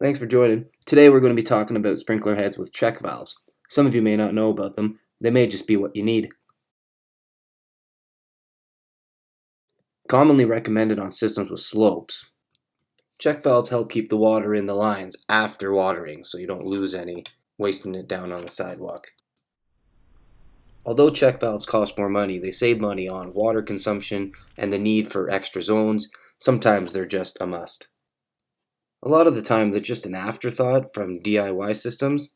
Thanks for joining. Today we're going to be talking about sprinkler heads with check valves. Some of you may not know about them. They may just be what you need. Commonly recommended on systems with slopes. Check valves help keep the water in the lines after watering, so you don't lose any, wasting it down on the sidewalk. Although check valves cost more money, they save money on water consumption and the need for extra zones. Sometimes they're just a must. A lot of the time, they're just an afterthought from DIY systems.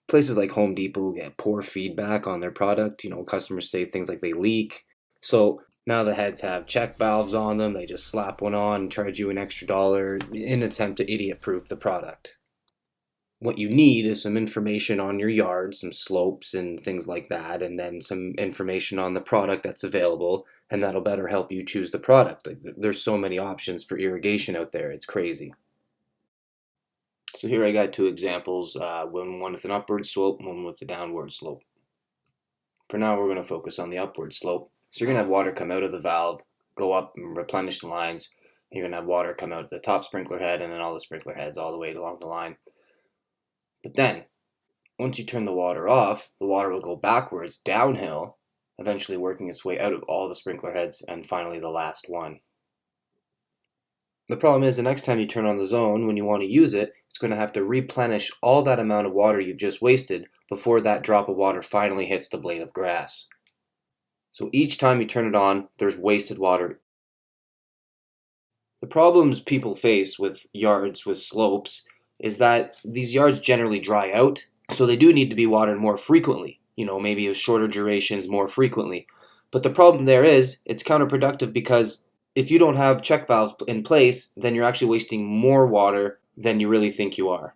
Places like Home Depot get poor feedback on their product. Customers say things like they leak. So now the heads have check valves on them. They just slap one on and charge you an extra dollar in an attempt to idiot-proof the product. What you need is some information on your yard, some slopes and things like that, and then some information on the product that's available, and that'll better help you choose the product. There's so many options for irrigation out there, it's crazy. So here I got two examples, one with an upward slope, one with a downward slope. For now, we're going to focus on the upward slope. So you're going to have water come out of the valve, go up and replenish the lines. You're going to have water come out of the top sprinkler head and then all the sprinkler heads all the way along the line. But then, once you turn the water off, the water will go backwards, downhill, eventually working its way out of all the sprinkler heads and finally the last one. The problem is the next time you turn on the zone, when you want to use it, it's going to have to replenish all that amount of water you've just wasted before that drop of water finally hits the blade of grass. So each time you turn it on, there's wasted water. The problems people face with yards with slopes is that these yards generally dry out, so they do need to be watered more frequently. Maybe with shorter durations more frequently. But the problem there is, it's counterproductive because if you don't have check valves in place, then you're actually wasting more water than you really think you are.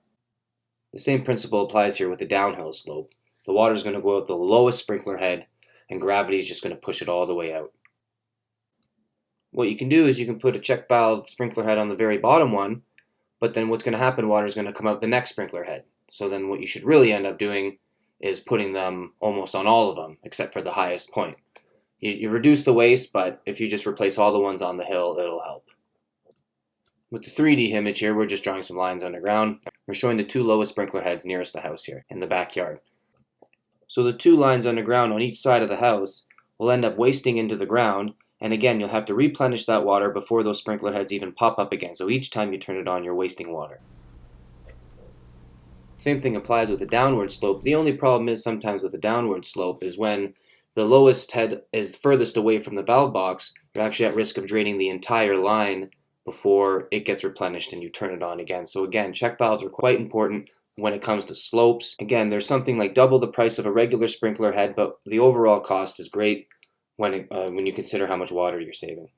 The same principle applies here with the downhill slope. The water is going to go out the lowest sprinkler head, and gravity is just going to push it all the way out. What you can do is you can put a check valve sprinkler head on the very bottom one, but then what's going to happen, water is going to come out the next sprinkler head. So then what you should really end up doing is putting them almost on all of them, except for the highest point. You reduce the waste, but if you just replace all the ones on the hill, it'll help. With the 3D image here, we're just drawing some lines underground. We're showing the two lowest sprinkler heads nearest the house here, in the backyard. So the two lines underground on each side of the house will end up wasting into the ground, and again, you'll have to replenish that water before those sprinkler heads even pop up again. So each time you turn it on, you're wasting water. Same thing applies with the downward slope. The only problem is sometimes with the downward slope is when the lowest head is furthest away from the valve box, you're actually at risk of draining the entire line before it gets replenished and you turn it on again. So again, check valves are quite important when it comes to slopes. Again, there's something like double the price of a regular sprinkler head, but the overall cost is great when you consider how much water you're saving.